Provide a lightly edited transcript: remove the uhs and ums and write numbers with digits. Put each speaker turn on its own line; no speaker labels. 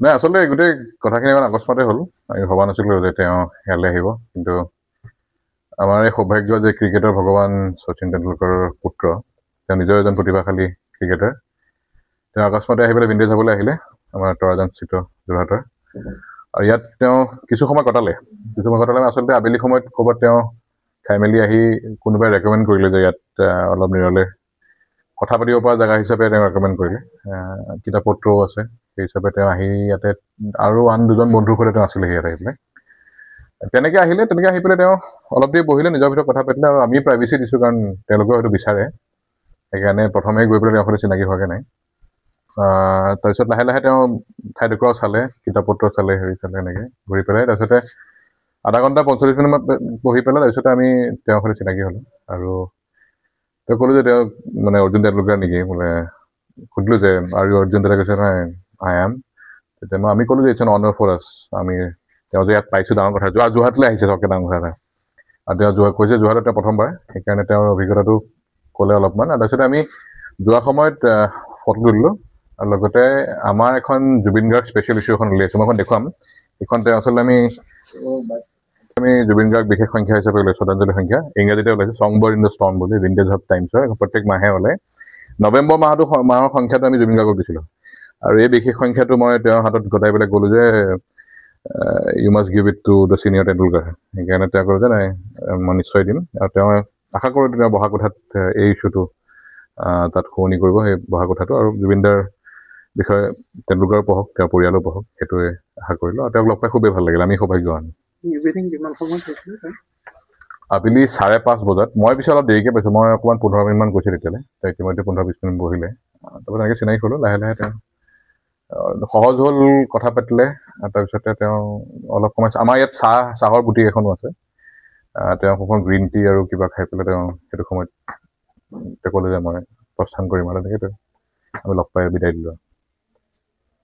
নাই আচলতে গোটেই কথাখিনি ইমান আকস্মাতে হ'ল আমি ভবা নাছিলোঁ যে তেওঁ ইয়ালৈ আহিব কিন্তু আমাৰ এই সৌভাগ্য যে ক্ৰিকেটৰ ভগৱান শচীন তেণ্ডুলকাৰৰ পুত্ৰ তেওঁ নিজৰ এজন প্ৰতিভাশালী ক্ৰিকেটাৰ তেওঁ আকস্মাতে আহি পেলাই বিন্দেজ হ'বলৈ আহিলে আমাৰ তৰাজানস্থিত যোৰহাটৰ আৰু ইয়াত তেওঁ কিছু সময় কটালে আচলতে আবেলি সময়ত ক'ৰবাত তেওঁ খাই মেলি আহি কোনোবাই ৰেকমেণ্ড কৰিলে যে ইয়াত অলপ নিৰলে কথা পাতিব পৰা জেগা হিচাপে তেওঁ ৰেকমেণ্ড কৰিলে কিতাপ পত্ৰও আছে সেই হিচাপে তেওঁ আহি ইয়াতে আৰু আন দুজন বন্ধুৰ সৈতে তেওঁ আছিলেহি ইয়াত আহি পেলাই তেনেকৈ আহি পেলাই তেওঁ অলপ দেৰি বহিলে নিজৰ ভিতৰত কথা পাতিলে আৰু আমি প্ৰাইভেচি দিছোঁ কাৰণ তেওঁলোকে হয়তো বিচাৰে সেইকাৰণে প্ৰথমে গৈ পেলাই তেওঁৰ সৈতে চিনাকি হোৱাকৈ নাই তাৰপিছত লাহে লাহে তেওঁ ঠাইডোখৰ চালে কিতাপ পত্ৰ চালে হেৰি চালে এনেকৈ ঘূৰি পেলাই তাৰপিছতে আধা ঘণ্টা 45 মিনিটমান বহি পেলাই তাৰপিছতে আমি তেওঁৰ সৈতে চিনাকি হ'লোঁ আৰু তেওঁ ক'লোঁ যে তেওঁ মানে অৰ্জুন তেণ্ডুলকাৰ নেকি বোলে সুধিলোঁ যে আৰু অৰ্জুন তেণ্ডুলকাৰ কৈছে নাই আই এম তেতিয়া আমি ক'লোঁ যে ইটছ এন অনাৰ ফৰ আছ আমি তেওঁ যে ইয়াত পাইছোঁ ডাঙৰ কথা যোৰহাটলৈ আহিছে চবকৈ ডাঙৰ কথা এটা আৰু তেওঁ কৈছে যোৰহাটত তেওঁ প্ৰথমবাৰ সেইকাৰণে তেওঁৰ অভিজ্ঞতাটো ক'লে অলপমান আৰু তাৰপিছতে আমি যোৱা সময়ত ফটো তুলিলোঁ আৰু লগতে আমাৰ এখন জুবিন গাৰ্গ স্পেচিয়েল ইছ্যু এখন উলিয়াইছোঁ মই এখন দেখুৱাম এইখন তেওঁ আচলতে আমি জুবিন গাৰ্গ বিশেষ সংখ্যা হিচাপে ওলাইছোঁ শ্ৰদ্ধাঞ্জলি সংখ্যা ইংৰাজীতে ওলাইছে চং বাৰ্ড ইন দ্য ষ্টৰ্ম বুলি ভিন্টেজ অফ টাইমছৰ প্ৰত্যেক মাহে ওলাই নৱেম্বৰ মাহৰ সংখ্যাটো আমি জুবিন গাৰ্গক দিছিলোঁ আৰু এই বিশেষ সংখ্যাটো মই তেওঁৰ হাতত গতাই পেলাই ক'লোঁ যে you must give it to the senior Tendulkar সেইকাৰণে তেওঁ ক'লে যে নাই মই নিশ্চয় দিম আৰু তেওঁ আশা কৰোঁ তেওঁ বহা কোঠাত এই ইছ্যুটো তাত শুৱনি কৰিব সেই বহা কোঠাটো আৰু জুবিনদাৰ বিষয়ে তেণ্ডুলকাৰ পঢ়ক তেওঁৰ পৰিয়ালো পঢ়ক সেইটোৱে আশা কৰিলোঁ আৰু তেওঁক লগ পাই খুবেই ভাল লাগিল আমি সৌভাগ্যৱান আবেলি 5:30 বজাত মই পিছে অলপ দেৰিকৈ পাইছোঁ মই অকণমান 15 মিনিটমান কৈছোঁ তেতিয়ালৈ তেওঁ ইতিমধ্যে 15-20 মিনিট বহিলে তাৰপৰা এনেকৈ চিনাকি হ'লোঁ লাহে লাহে তেওঁ সহজ হ'ল কথা পাতিলে তাৰপিছতে তেওঁ অলপ সময় আমাৰ ইয়াত চাহৰ বুটিক এখনো আছে তেওঁ অকণমান গ্ৰীণ টি আৰু কিবা খাই পেলাই তেওঁ সেইটো সময়ত তেওঁ ক'লে যে মই প্ৰস্থান কৰিম আৰু তেনেকৈ আমি লগ পাই বিদায় দিলোঁ